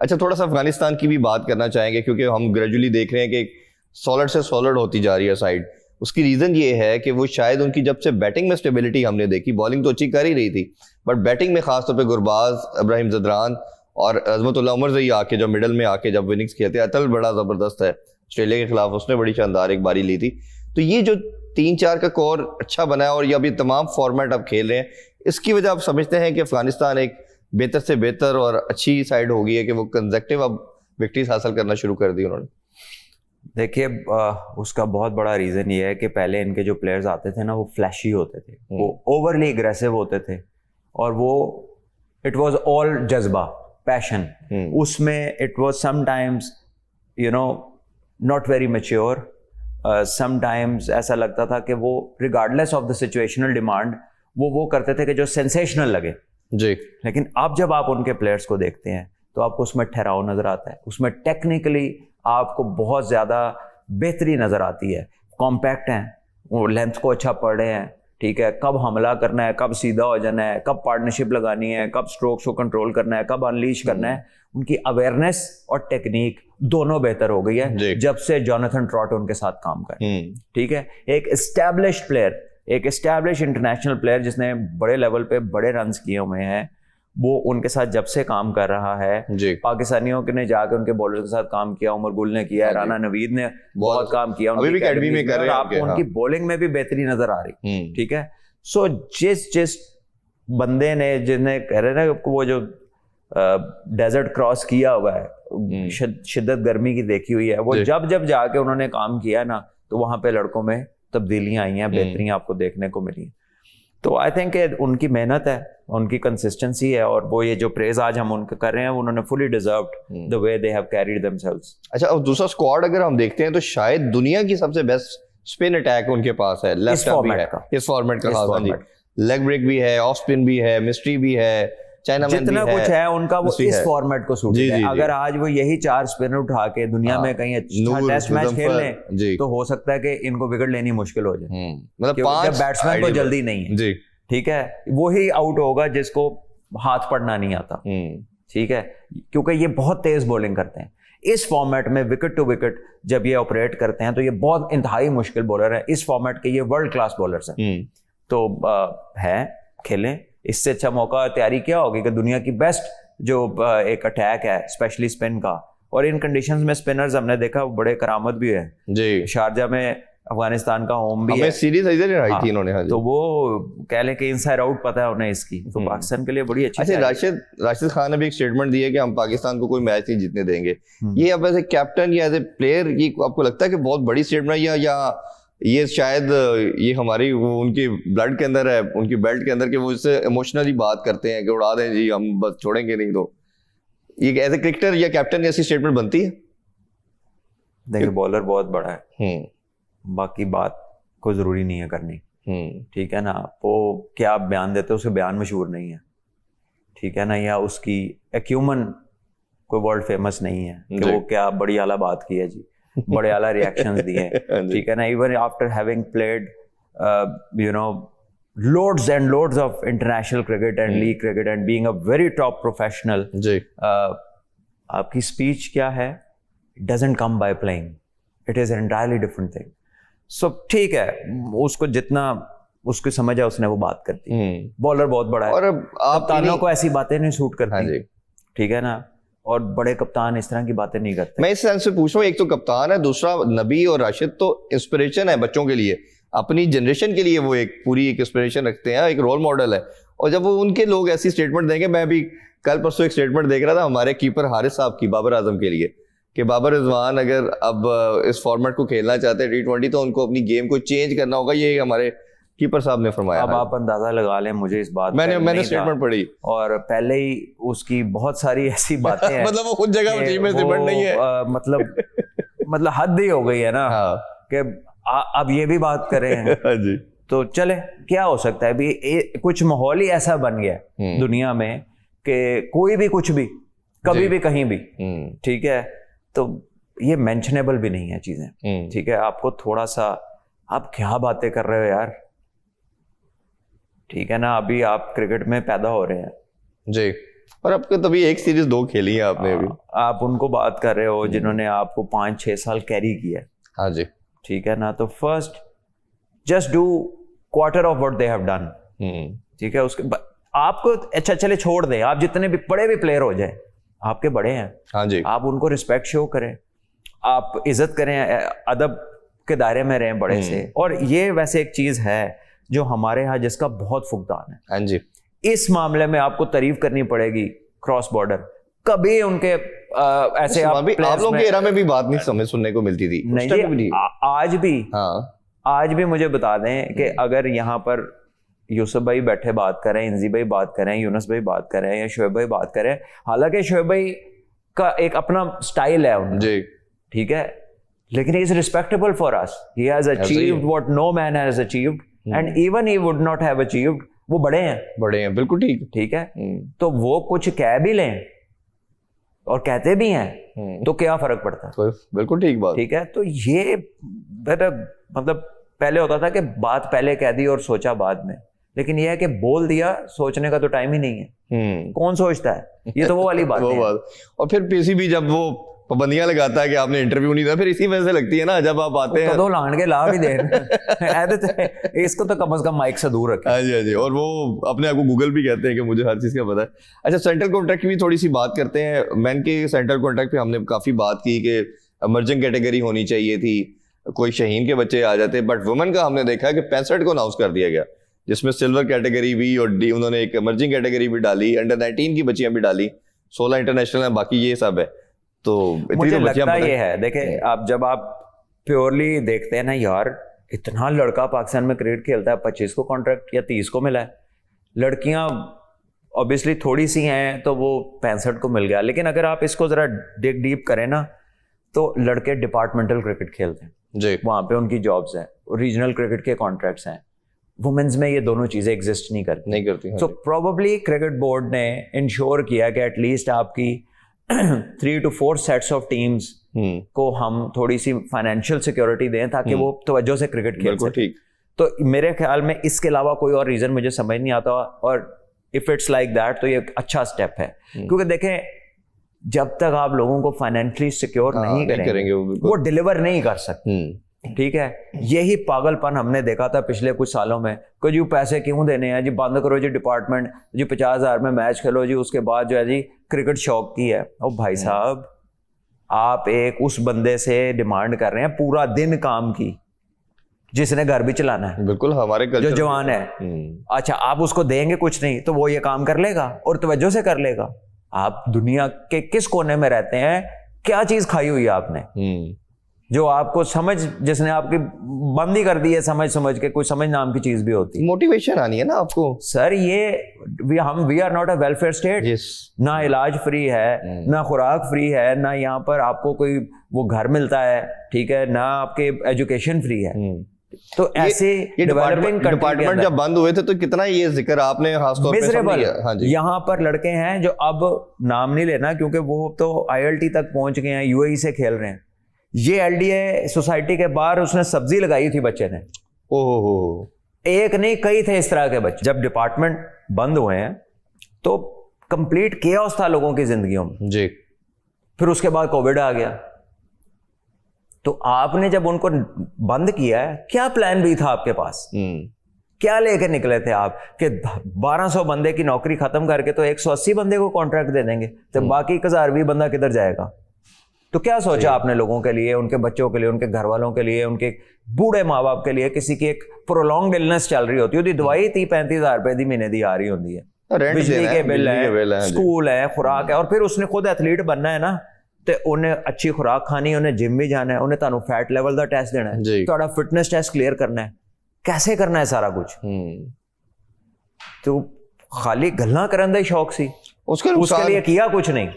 अच्छा, थोड़ा सा अफगानिस्तान की भी बात करना चाहेंगे, क्योंकि हम ग्रेजुअली देख रहे हैं कि सॉलिड से सॉलिड होती जा रही है साइड। उसकी रीज़न ये है कि वो शायद उनकी जब से बैटिंग में स्टेबिलिटी हमने देखी, बॉलिंग तो अच्छी कर ही रही थी, बट बैटिंग में खासतौर पे गुरबाज, इब्राहिम जदरान और अजमतुल्लाह उमर जई आके जब मिडल में आके जब विनिंग्स खेलते, अतल बड़ा ज़बरदस्त है ऑस्ट्रेलिया के खिलाफ, उसने बड़ी शानदार एक बारी ली थी। तो ये जो 3-4 का कोर अच्छा बना है और ये अभी तमाम फॉर्मेट अब खेल रहे हैं, इसकी वजह आप समझते हैं कि अफगानिस्तान एक बेहतर से बेहतर और अच्छी साइड हो गई है कि वो कंसेक्टिव अब विक्ट्रीज हासिल करना शुरू कर दी उन्होंने? देखिए, उसका बहुत बड़ा रीज़न ये है कि पहले इनके जो प्लेयर्स आते थे ना, वो फ्लैशी होते थे, वो ओवरली एग्रेसिव होते थे, और वो इट वाज ऑल जज्बा, पैशन, उसमें it was sometimes not very mature, sometimes ऐसा लगता था कि वो regardless of the situational demand वो करते थे कि जो सेंसेशनल लगे जी। लेकिन अब जब आप उनके प्लेयर्स को देखते हैं तो आपको उसमें ठहराव नज़र आता है, उसमें टेक्निकली आपको बहुत ज़्यादा बेहतरी नज़र आती है, कॉम्पैक्ट हैं, वो लेंथ को अच्छा पढ़ रहे हैं, ठीक है, कब हमला करना है, कब सीधा हो जाना है, कब पार्टनरशिप लगानी है, कब स्ट्रोक्स को कंट्रोल करना है, कब अनलीश करना है, उनकी अवेयरनेस और टेक्निक दोनों बेहतर हो गई है जब से जोनाथन ट्रॉट उनके साथ काम कर, ठीक है। एक एस्टैब्लिश्ड प्लेयर, एक एस्टैब्लिश इंटरनेशनल प्लेयर जिसने बड़े लेवल पे बड़े रन्स किए हुए हैं, वो उनके साथ जब से काम कर रहा है, पाकिस्तानियों ने जाकर उनके बॉलर के साथ काम किया, उमर गुल ने किया, राना नवीद ने बहुत काम किया, अभी भी अकेडमी में कर रहे हैं, आपको उनकी बॉलिंग में भी बेहतरी नजर आ रही, ठीक है। सो जिस बंदे ने, जिन्हें कह रहे ना वो जो डेजर्ट क्रॉस किया हुआ है, शिद्दत गर्मी की देखी हुई है, वो जब जाके उन्होंने काम किया ना, तो वहां पे लड़कों में तब्दीलियां आई हैं, बेहतरियां आपको देखने को मिली। तो आई थिंक उनकी मेहनत है, उनकी कंसिस्टेंसी है, और वो ये जो प्रेज आज हम उनके कर रहे हैं, उन्होंने fully deserved the way they have carried themselves. अच्छा, और दूसरा स्क्वाड अगर हम देखते हैं तो शायद दुनिया की सबसे बेस्ट स्पिन अटैक उनके पास है, लेफ्ट भी है इस फॉर्मेट का, लेग ब्रेक भी है, ऑफ स्पिन भी है, मिस्ट्री भी है, जितना कुछ है उनका वो इस फॉर्मेट को सूट है। अगर आज वो यही 4 स्पिनर उठा के दुनिया में कहीं अच्छा टेस्ट मैच खेल लें तो हो सकता है कि इनको विकेट लेनी मुश्किल हो जाए, मतलब 5 बैट्समैन तो जल्दी नहीं है जी, ठीक है, वही आउट होगा जिसको हाथ पड़ना नहीं आता, ठीक है, क्योंकि ये बहुत तेज बॉलिंग करते हैं। इस फॉर्मेट में विकेट टू विकेट जब ये ऑपरेट करते हैं तो ये बहुत इंतहाई मुश्किल बॉलर है, इस फॉर्मेट के ये वर्ल्ड क्लास बॉलर्स हैं। तो है, खेलें, इससे अच्छा मौका तैयारी क्या होगी कि दुनिया की बेस्ट जो एक अटैक है स्पेशली स्पिन का, और इन कंडीशंस में स्पिनर्स हमने देखा बड़े करामत भी है जी। शारजा में अफगानिस्तान का होम भी है, सीरीज इधर आई थी इन्होंने, तो वो कह लें कि इनसाइड आउट पता है उन्हें इसकी, तो पाकिस्तान के लिए बड़ी अच्छी। अच्छा, राशिद खान ने भी एक स्टेटमेंट दी है कि हम पाकिस्तान को कोई मैच नहीं जीतने देंगे। ये अब एज ए कैप्टन या एज ए प्लेयर, ये आपको लगता है कि बहुत बड़ी स्टेटमेंट है, या ये शायद ये हमारी उनकी ब्लड के अंदर है, उनकी बेल्ट के अंदर, कि वो इससे इमोशनली बात करते हैं कि उड़ा दें जी, हम बस छोड़ेंगे नहीं? तो ये एज ए क्रिकेटर या कैप्टन ऐसी स्टेटमेंट बनती है? देखिए, बॉलर बहुत बड़ा है, बाकी बात को जरूरी नहीं है करनी, ठीक है ना, वो क्या बयान देते हैं उसके बयान मशहूर नहीं है, ठीक है ना, या उसकी एक्यूमन कोई वर्ल्ड फेमस नहीं है कि वो क्या बड़ी आला बात की है जी, बड़े आला रिएक्शंस दिए, ठीक है ना। Even after having played loads and loads of international cricket and league cricket and being a very top professional, आपकी स्पीच क्या है? It doesn't come by playing, it is an entirely different thing. So ठीक है, उसको जितना उसकी समझ है उसने वो बात करती है। बॉलर बहुत बड़ा है, और कप्तानों को ऐसी बातें नहीं सूट करती, ठीक है ना, और बड़े कप्तान इस तरह की बातें नहीं करते। मैं इस सेंस से पूछ रहा हूँ, एक तो कप्तान है, दूसरा नबी और राशिद तो इंस्पिरेशन है बच्चों के लिए, अपनी जनरेशन के लिए वो एक पूरी एक इंस्पिरेशन रखते हैं, एक रोल मॉडल है। और जब वो उनके लोग ऐसी स्टेटमेंट देंगे, मैं भी कल परसों एक स्टेटमेंट देख रहा था हमारे कीपर हारिस साहब की, बाबर आजम के लिए, कि बाबर रिजवान अगर अब इस फॉर्मेट को खेलना चाहते हैं T20 तो उनको अपनी गेम को चेंज करना होगा, ये हमारे कीपर साहब ने फरमाया। अब आप अंदाजा लगा लें, मुझे इस बात मैंने स्टेटमेंट पढ़ी और पहले ही उसकी बहुत सारी ऐसी बातें हैं मतलब वो खुद जगह टीम में सिमट नहीं है, मतलब हद ही हो गई है ना, कि अब ये भी बात करें जी। तो चले, क्या हो सकता है अभी, कुछ माहौल ही ऐसा बन गया दुनिया में कि कोई भी कुछ भी कभी भी कहीं भी, ठीक है, तो ये मेंशनेबल भी नहीं है चीजें, ठीक है। आपको थोड़ा सा, आप क्या बातें कर रहे हो यार, ठीक है ना, अभी आप क्रिकेट में पैदा हो रहे हैं जी, और आपको तभी एक सीरीज 2 खेली है आपने अभी। आप उनको बात कर रहे हो जिन्होंने आपको 5-6 साल कैरी किया। हाँ जी, ठीक है ना। तो first just do quarter of what they have done. ठीक है, उसके आपको अच्छा चले छोड़ दें, आप जितने भी बड़े भी प्लेयर हो जाए, आपके बड़े हैं। हाँ जी, आप उनको रिस्पेक्ट शो करें, आप इज्जत करें, अदब के दायरे में रहें बड़े से। और ये वैसे एक चीज है जो हमारे यहाँ जिसका बहुत फुकदान है। हाँ जी, इस मामले में आपको तारीफ करनी पड़ेगी क्रॉस बॉर्डर। कभी उनके ऐसे आप लोगों के एरा में भी बात नहीं समझ सुनने को मिलती थी। नहीं, आज भी। हाँ, आज भी मुझे बता दें कि अगर यहाँ पर यूसुफ भाई बैठे बात करें, इंजी भाई बात करें, यूनुस भाई बात करें या शोएब भाई बात करें, हालांकि शोएब भाई का एक अपना स्टाइल है उनका जी, ठीक है, लेकिन he is respectable for us. He has achieved what no man has achieved and even he would not have achieved. वो बड़े हैं, बिल्कुल ठीक है। तो वो कुछ कह भी लें और कहते भी हैं तो क्या फर्क पड़ता है? बिल्कुल ठीक बात। ठीक है, तो ये मतलब पहले होता था कि बात पहले कह दी और सोचा बाद में, लेकिन यह है कि बोल दिया, सोचने का तो टाइम ही नहीं है। कौन सोचता है? ये तो वो वाली बात है। और फिर पीसीबी जब वो पाबंदियां लगाता है कि आपने इंटरव्यू नहीं दिया, फिर इसी वजह से लगती है ना, जब आप आते हैं तो लान के ला भी दे इसको तो कम से कम माइक से दूर रखें। हाँ जी, हाँ जी। और वो अपने आप को गूगल भी कहते हैं कि मुझे हर चीज का पता है। अच्छा, सेंट्रल कॉन्ट्रैक्ट की भी थोड़ी सी बात करते हैं। मैन के सेंट्रल कॉन्ट्रैक्ट पे हमने काफी बात की कि इमर्जिंग कैटेगरी होनी चाहिए थी, कोई शहीन के बच्चे आ जाते, बट वुमेन का हमने देखा कि 65 को अनाउंस कर दिया गया, जिसमें सिल्वर कैटेगरी भी और उन्होंने एक इमर्जिंग कैटेगरी भी डाली, अंडर 19 की बच्चियां भी डाली, 16 इंटरनेशनल है, बाकी ये सब है। तो मुझे लगता ये है, देखें आप जब आप प्योरली देखते हैं ना यार, इतना लड़का पाकिस्तान में क्रिकेट खेलता है, 25 को कॉन्ट्रैक्ट या 30 को मिला है। लड़कियां ऑब्वियसली थोड़ी सी हैं तो वो 65 को मिल गया, लेकिन अगर आप इसको जरा डिग डीप करें ना, तो लड़के डिपार्टमेंटल क्रिकेट खेलते हैं जी, वहां पे उनकी जॉब्स हैं, रीजनल क्रिकेट के कॉन्ट्रैक्ट्स हैं। वुमेन्स में ये दोनों चीजें एग्जिस्ट नहीं करती। सो प्रोबेबली क्रिकेट बोर्ड ने इंश्योर किया कि एटलीस्ट आपकी 3 to 4 सेट्स ऑफ टीम्स को हम थोड़ी सी फाइनेंशियल सिक्योरिटी दें ताकि वो तवज्जो से क्रिकेट खेल सके। तो मेरे ख्याल में इसके अलावा कोई और रीजन मुझे समझ नहीं आता, और इफ इट्स लाइक दैट तो ये एक अच्छा स्टेप है। क्योंकि देखें, जब तक आप लोगों को फाइनेंशियली सिक्योर नहीं करेंगे वो डिलीवर नहीं कर सकते। ठीक है, यही पागलपन हमने देखा था पिछले कुछ सालों में कि जी पैसे क्यों देने हैं जी, बंद करो जी डिपार्टमेंट, जी 50,000 में मैच खेलो जी, उसके बाद जो है जी क्रिकेट शौक की है। और भाई साहब, आप एक उस बंदे से डिमांड कर रहे हैं पूरा दिन काम की, जिसने घर भी चलाना है, बिल्कुल हमारे जो जवान है। अच्छा, आप उसको देंगे कुछ नहीं तो वो ये काम कर लेगा और तवज्जो से कर लेगा। आप दुनिया के किस कोने में रहते हैं, क्या चीज खाई हुई है आपने जो आपको समझ, जिसने आपकी बंद ही कर दी है समझ के, कोई समझ नाम की चीज भी होती है। मोटिवेशन आनी है ना आपको सर। ये we are not a welfare state. ना इलाज फ्री है, ना खुराक फ्री है, ना यहाँ पर आपको कोई वो घर मिलता है, ठीक है, ना आपके एजुकेशन फ्री है। तो ऐसे डिपार्टमेंट जब बंद हुए थे तो कितना ये जिक्र आपने खासतौर पे। हाँ जी, यहाँ पर लड़के हैं जो अब नाम नहीं लेना क्योंकि वो तो ILT तक पहुंच गए हैं, UAE से खेल रहे हैं। ये LDA सोसाइटी के बाहर उसने सब्जी लगाई थी बच्चे ने। ओहो, एक नहीं कई थे इस तरह के बच्चे। जब डिपार्टमेंट बंद हुए हैं तो कंप्लीट केओस था लोगों की जिंदगियों में जी। फिर उसके बाद कोविड आ गया, तो आपने जब उनको बंद किया है, क्या प्लान भी था आपके पास? क्या लेके निकले थे आप कि 1200 बंदे की नौकरी खत्म करके तो 180 बंदे को कॉन्ट्रैक्ट दे देंगे, तो बाकी 1020 बंदा किधर जाएगा? तो क्या सोचा आपने लोगों के लिए, उनके बच्चों के लिए, उनके घर वालों के लिए, उनके बूढ़े माँ बाप के लिए? किसी की एक प्रोलॉन्ग्ड इलनेस चल रही होती है, दवाई 30-35 रुपए दी महीने दी आ रही होती है, बिजली के बिल है, स्कूल है, खुराक है, और फिर उसने खुद एथलीट बनना है ना, तो उन्हें अच्छी खुराक खानी, उन्हें जिम भी जाना है, उन्हें तानू फैट लेवल का टेस्ट देना है, थोड़ा फिटनेस टेस्ट क्लियर करना है। कैसे करना है सारा कुछ? तो खाली गल्ला करन दा शौक सी, उसके लिए किया कुछ नहीं।